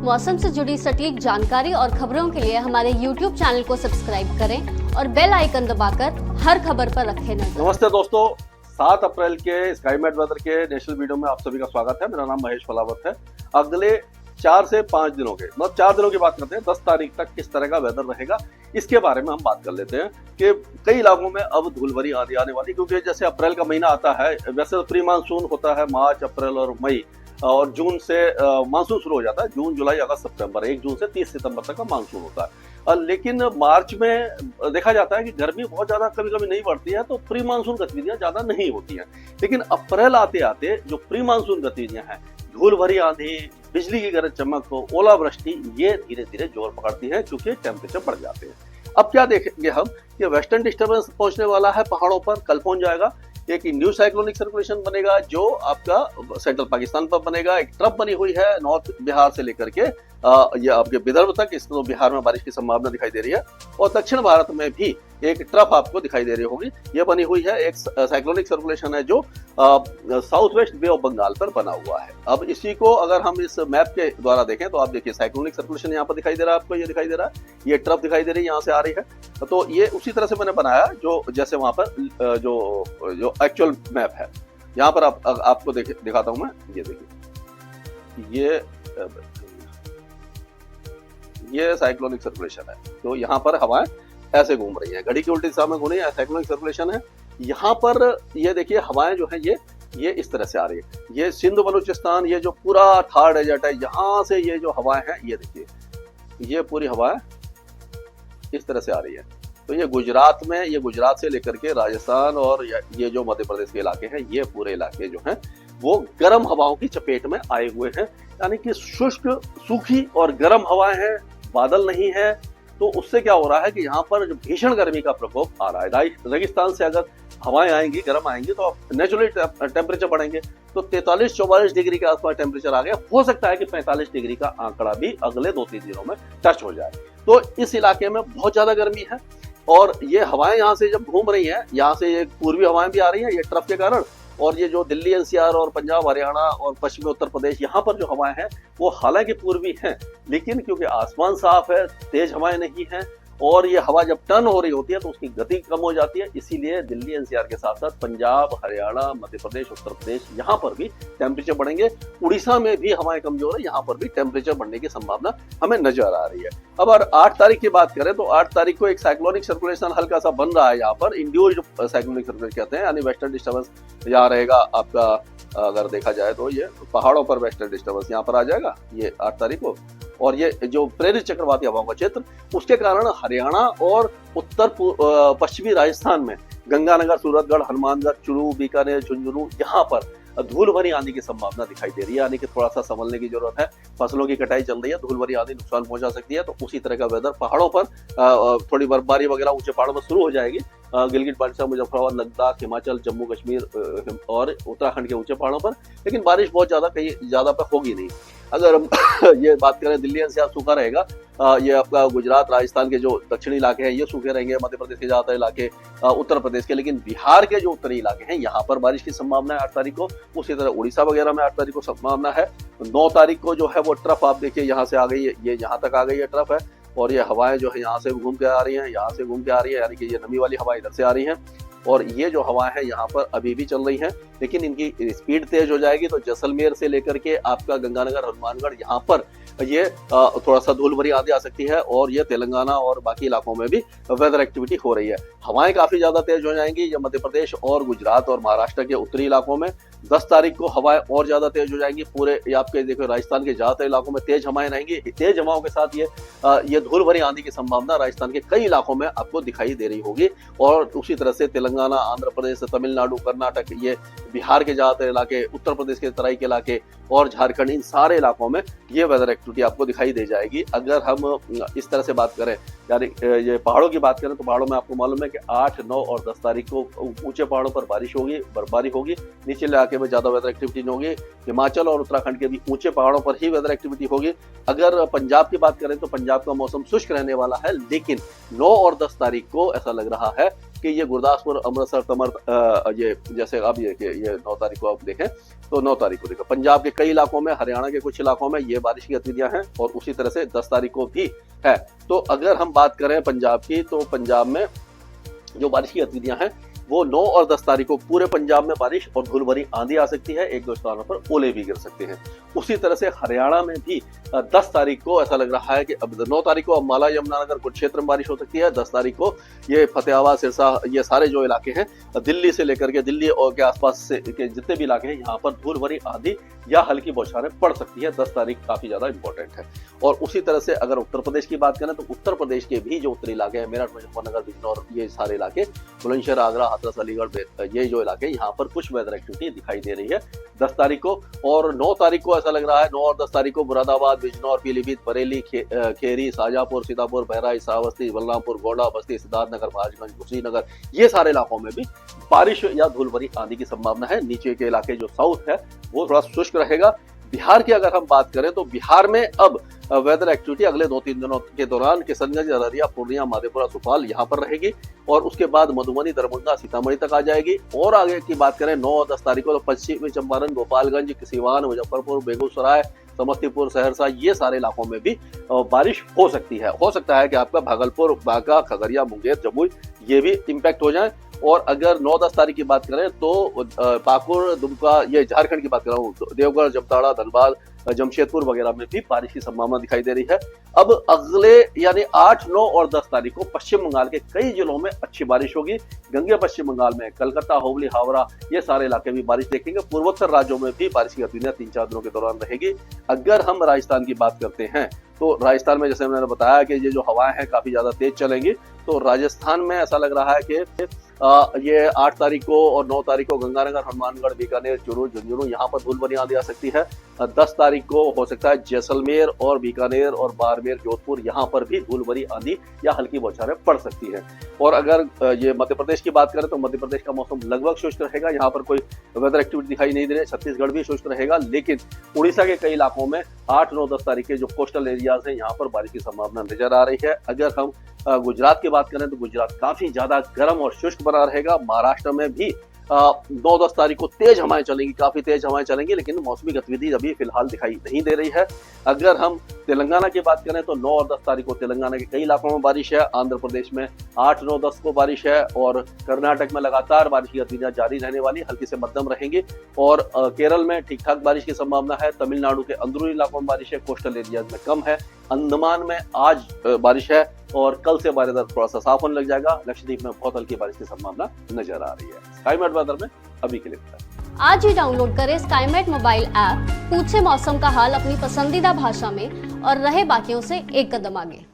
मौसम से जुड़ी सटीक जानकारी और खबरों के लिए हमारे YouTube चैनल को सब्सक्राइब करें और बेल आइकन दबाकर हर खबर पर रखें नजर। नमस्ते दोस्तों, 7 अप्रैल के स्काईमेट वेदर के नेशनल वीडियो में आप सभी का स्वागत है। मेरा नाम महेश फलावत है। अगले 4 से 5 दिनों के मतलब 4 दिनों की बात करते हैं, 10 तारीख तक किस तरह का वेदर रहेगा इसके बारे में हम बात कर लेते हैं कि कई इलाकों में अब धूल भरी आंधी आने वाली, क्योंकि जैसे अप्रैल का महीना आता है, वैसे तो प्री मानसून होता है मार्च, अप्रैल और मई, और जून से मानसून शुरू हो जाता है। जून, जुलाई, अगस्त, सितंबर, 1 जून से 30 सितंबर तक का मानसून होता है। लेकिन मार्च में देखा जाता है कि गर्मी बहुत ज्यादा कभी कभी नहीं बढ़ती है, तो प्री मानसून गतिविधियां ज्यादा नहीं होती हैं। लेकिन अप्रैल आते आते जो प्री मानसून गतिविधियां हैं, धूल भरी आंधी, बिजली की गरज चमक हो, ओलावृष्टि, ये धीरे धीरे जोर पकड़ती है क्योंकि टेम्परेचर बढ़ जाते हैं। अब क्या देखेंगे हम कि वेस्टर्न डिस्टर्बेंस पहुंचने वाला है पहाड़ों पर, कल पहुंच जाएगा। एक न्यू साइक्लोनिक सर्कुलेशन बनेगा जो आपका सेंट्रल पाकिस्तान पर बनेगा। एक ट्रफ बनी हुई है नॉर्थ बिहार से लेकर के ये आपके विदर्भ तक, इसको तो बिहार में बारिश की संभावना दिखाई दे रही है। और दक्षिण भारत में भी एक ट्रफ आपको दिखाई दे रही होगी। ये बनी हुई है, एक साइक्लोनिक सर्कुलेशन है जो south west bay of Bengal पर बना हुआ है। अब इसी को अगर हम इस मैप के द्वारा देखें तो आप देखिए साइक्लोनिक सर्कुलेशन यहाँ पर दिखाई दे रहा है आपको, ये दिखाई दे रहा है, ये ट्रफ दिखाई दे रही है, यहाँ से आ रही है। तो ये उसी तरह से मैंने बनाया जो जैसे वहां पर जो एक्चुअल मैप है। यहाँ पर आपको दिखाता हूं मैं, ये देखिए, ये साइक्लोनिक सर्कुलेशन है। तो यहाँ पर हवाएं ऐसे घूम रही हैं, घड़ी की उल्टी दिशा में घूम रही है, साइक्लोनिक सर्कुलेशन है। यहाँ पर ये देखिए हवाएं जो है ये इस तरह से आ रही है। ये सिंध बलूचिस्तान, ये जो पूरा थार डेजर्ट है, यहाँ से ये जो हवाएं हैं, ये देखिए, ये पूरी हवाएं इस तरह से आ रही है। तो ये गुजरात में, ये गुजरात से लेकर के राजस्थान और ये जो मध्य प्रदेश के इलाके हैं, ये पूरे इलाके जो हैं वो गर्म हवाओं की चपेट में आए हुए हैं। यानी कि शुष्क, सूखी और गर्म हवाएं हैं, बादल नहीं है। तो उससे क्या हो रहा है कि यहाँ पर जो भीषण गर्मी का प्रकोप आ रहा है। रेगिस्तान से अगर हवाएं आएंगी, गर्म आएंगी, तो नेचुरली टेम्परेचर बढ़ेंगे। तो 43-44 डिग्री के आसपास टेम्परेचर आ गया। हो सकता है कि 45 डिग्री का आंकड़ा भी अगले 2-3 दिनों में टच हो जाए। तो इस इलाके में बहुत ज्यादा गर्मी है। और ये हवाएं यहाँ से जब घूम रही हैं, यहाँ से ये पूर्वी हवाएं भी आ रही हैं ये ट्रफ के कारण, और ये जो दिल्ली एनसीआर और पंजाब, हरियाणा और पश्चिमी उत्तर प्रदेश, यहाँ पर जो हवाएं हैं वो हालांकि पूर्वी हैं, लेकिन क्योंकि आसमान साफ है, तेज हवाएं नहीं हैं, और ये हवा जब टर्न हो रही होती है तो उसकी गति कम हो जाती है। इसीलिए दिल्ली एनसीआर के साथ साथ पंजाब, हरियाणा, मध्य प्रदेश, उत्तर प्रदेश, यहाँ पर भी टेम्परेचर बढ़ेंगे। उड़ीसा में भी हवाएं कमजोर है, यहाँ पर भी टेम्परेचर बढ़ने की संभावना हमें नजर आ रही है। अब अगर 8 तारीख की बात करें तो 8 तारीख को एक साइक्लोनिक सर्कुलेशन हल्का सा बन रहा है यहाँ पर, इंड्यूस्ड साइक्लोनिक सर्कुलेशन कहते हैं, यानी वेस्टर्न डिस्टर्बेंस यहाँ रहेगा आपका। अगर देखा जाए तो ये पहाड़ों पर वेस्टर्न डिस्टर्बेंस यहाँ पर आ जाएगा ये 8 तारीख को। और ये जो प्रेरित चक्रवाती हवाओं का क्षेत्र, उसके कारण हरियाणा और उत्तर पश्चिमी राजस्थान में गंगानगर, सूरतगढ़, हनुमानगढ़, चुरू, बीकानेर, झुंझुनू, यहाँ पर धूल भरी आंधी की संभावना दिखाई दे रही है। यानी कि थोड़ा सा संभलने की जरूरत है। फसलों की कटाई चल रही है, धूल भरी आंधी नुकसान पहुंचा सकती है। तो उसी तरह का वेदर पहाड़ों पर थोड़ी बर्फबारी वगैरह ऊंचे पहाड़ों में शुरू हो जाएगी। गिलगित बाल्टिस्तान, मुजफ्फराबाद, लद्दाख, हिमाचल, जम्मू कश्मीर और उत्तराखंड के ऊंचे पहाड़ों पर, लेकिन बारिश बहुत ज्यादा कहीं ज्यादा पे होगी नहीं। अगर हम ये बात करें, दिल्ली एनसीआर सूखा रहेगा। ये आपका गुजरात, राजस्थान के जो दक्षिणी इलाके हैं ये सूखे रहेंगे, मध्य प्रदेश के ज्यादातर इलाके, उत्तर प्रदेश के, लेकिन बिहार के जो उत्तरी इलाके हैं यहाँ पर बारिश की संभावना है 8 तारीख को। उसी तरह उड़ीसा वगैरह में 8 तारीख को संभावना है। 9 तारीख को जो है वो ट्रफ आप देखिए यहाँ से आ गई है, ये यहाँ तक आ गई है ट्रफ है, और ये हवाएं जो है यहाँ से घूम के आ रही हैं, यहाँ से घूम के आ रही है, यानी कि ये नमी वाली हवा इधर से आ रही है। और ये जो हवाएं हैं यहाँ पर अभी भी चल रही हैं, लेकिन इनकी स्पीड तेज हो जाएगी। तो जैसलमेर से लेकर के आपका गंगानगर, हनुमानगढ़, यहाँ पर ये थोड़ा सा धूल भरी आंधी आ सकती है। और ये तेलंगाना और बाकी इलाकों में भी वेदर एक्टिविटी हो रही है। हवाएं काफी ज्यादा तेज हो जाएंगी। ये मध्य प्रदेश और गुजरात और महाराष्ट्र के उत्तरी इलाकों में 10 तारीख को हवाएं और ज्यादा तेज हो जाएंगी। पूरे आपके देखो राजस्थान के ज्यादातर इलाकों में तेज हवाएं रहेंगी। तेज हवाओं के साथ ये धूल भरी आंधी की संभावना राजस्थान के कई इलाकों में आपको दिखाई दे रही होगी। और उसी तरह से तेलंगाना, आंध्र प्रदेश, तमिलनाडु, कर्नाटक, ये बिहार के ज्यादातर इलाके, उत्तर प्रदेश के तराई के इलाके और झारखंड, इन सारे इलाकों में ये वेदर एक्टिविटी आपको दिखाई दे जाएगी। अगर हम इस तरह से बात करें, यानी ये पहाड़ों की बात करें, तो पहाड़ों में आपको मालूम है कि 8, 9 और 10 तारीख को ऊंचे पहाड़ों पर बारिश होगी, बर्फबारी होगी। निचले इलाके में ज्यादा वेदर एक्टिविटी नहीं होगी। हिमाचल और उत्तराखंड के भी ऊंचे पहाड़ों पर ही वेदर एक्टिविटी होगी। अगर पंजाब की बात करें तो पंजाब का मौसम शुष्क रहने वाला है, लेकिन 9 और 10 तारीख को ऐसा लग रहा है कि ये गुरदासपुर, अमृतसर, ये जैसे अब ये 9 तारीख को आप देखें तो 9 तारीख को देखो पंजाब के कई इलाकों में, हरियाणा के कुछ इलाकों में ये बारिश की गतिविधियां हैं और उसी तरह से 10 तारीख को भी है। तो अगर हम बात करें पंजाब की, तो पंजाब में जो बारिश की गतिविधियां हैं वो 9 और 10 तारीख को पूरे पंजाब में बारिश और धूल भरी आंधी आ सकती है, एक दो स्थानों पर ओले भी गिर सकते हैं। उसी तरह से हरियाणा में भी 10 तारीख को ऐसा लग रहा है कि अब 9 तारीख को अम्बाला, यमुनानगर, कुछ क्षेत्र में बारिश हो सकती है। 10 तारीख को ये फतेहाबाद, सिरसा, ये सारे जो इलाके हैं दिल्ली से लेकर के दिल्ली और के आसपास से के जितने भी इलाके हैं यहाँ पर धूल भरी आंधी या हल्की बौछारें पड़ सकती है। 10 तारीख काफी ज्यादा इंपॉर्टेंट है। और उसी तरह से अगर उत्तर प्रदेश की बात करें तो उत्तर प्रदेश के भी जो उत्तरी इलाके हैं, मेरठ, मुजफ्फरनगर, बिजनौर, ये सारे इलाके, बुलंदशहर, आगरा, हाथरस, अलीगढ़, ये जो इलाके, यहाँ पर कुछ वेदर एक्टिविटी दिखाई दे रही है 10 तारीख को। और 9 तारीख को ऐसा लग रहा है, 9 और 10 तारीख को मुरादाबाद, बिजनौर, पीलीभीत, बरेली, खेरी, शाजापुर, सीतापुर, बहराइच, श्रावस्ती, बलरामपुर, गोंडा, बस्ती, सिद्धार्थनगर, महाराजगंज, कुशीनगर, ये सारे इलाकों में भी बारिश या धूल भरी आंधी की संभावना है। नीचे के इलाके जो साउथ है वो थोड़ा शुष्क रहेगा। बिहार की अगर हम बात करें तो बिहार में अब वेदर एक्टिविटी अगले 2-3 दिनों के दौरान किशनगंज, अररिया, पूर्णिया, मधेपुरा, सुपौल यहाँ पर रहेगी और उसके बाद मधुबनी, दरभंगा, सीतामढ़ी तक आ जाएगी। और आगे की बात करें 9 और 10 तारीख को तो पश्चिमी चंपारण, गोपालगंज, सिवान, मुजफ्फरपुर, बेगूसराय, समस्तीपुर, सहरसा, ये सारे इलाकों में भी बारिश हो सकती है। हो सकता है कि आपका भागलपुर, बांका, खगड़िया, मुंगेर, जमुई ये भी इम्पैक्ट हो जाए। और अगर 9-10 तारीख की बात करें तो पाकुड़, दुमका, ये झारखंड की बात कर रहा हूँ, देवगढ़, जमताड़ा, धनबाद, जमशेदपुर वगैरह में भी बारिश की संभावना दिखाई दे रही है। अब अगले यानी 8, 9 और 10 तारीख को पश्चिम बंगाल के कई जिलों में अच्छी बारिश होगी। गंगे पश्चिम बंगाल में कलकत्ता, हुबली, हावड़ा, ये सारे इलाके भी बारिश देखेंगे। पूर्वोत्तर राज्यों में भी बारिश की गतिविधियां 3-4 दिनों के दौरान रहेगी। अगर हम राजस्थान की बात करते हैं तो राजस्थान में जैसे मैंने बताया कि ये जो हवाएं हैं काफी ज्यादा तेज चलेंगी, तो राजस्थान में ऐसा लग रहा है कि ये 8 तारीख को और 9 तारीख को गंगानगर, हनुमानगढ़, बीकानेर, चूरू, झुंझुनू यहाँ पर धूल भरी आंधी आ सकती है। 10 तारीख को हो सकता है जैसलमेर और बीकानेर और बाड़मेर, जोधपुर, यहाँ पर भी धूल भरी आंधी या हल्की बौछारें पड़ सकती है। और अगर ये मध्य प्रदेश की बात करें तो मध्य प्रदेश का मौसम लगभग शुष्क रहेगा, यहाँ पर कोई वेदर एक्टिविटी दिखाई नहीं दे रही है। छत्तीसगढ़ भी शुष्क रहेगा, लेकिन उड़ीसा के कई इलाकों में 8, 9, 10 तारीख के जो कोस्टल एरियाज हैं यहाँ पर बारिश की संभावना नजर आ रही है। अगर हम गुजरात की बात करें तो गुजरात काफी ज्यादा गर्म और शुष्क बना रहेगा। महाराष्ट्र में भी 9-10 तारीख को तेज हवाएं चलेंगी, काफी तेज हवाएं चलेंगी, लेकिन मौसमी गतिविधि अभी फिलहाल दिखाई नहीं दे रही है। अगर हम तेलंगाना की बात करें तो 9 और 10 तारीख को तेलंगाना के कई इलाकों में बारिश है। आंध्र प्रदेश में 8, 9, 10 को बारिश है और कर्नाटक में लगातार बारिश की गतिविधियां जारी रहने वाली, हल्की से मध्यम रहेंगी। और केरल में ठीक ठाक बारिश की संभावना है। तमिलनाडु के अंदरूनी इलाकों में बारिश है, कोस्टल एरियाज में कम है। अंडमान में आज बारिश है और कल से बारिश थोड़ा सा साफ होने लग जाएगा। लक्षद्वीप में बहुत हल्की बारिश की संभावना नजर आ रही है। स्काईमेट वेदर में अभी के लिए आज ही डाउनलोड करें स्काईमेट मोबाइल ऐप, पूछे मौसम का हाल अपनी पसंदीदा भाषा में और रहे बाकियों से एक कदम आगे।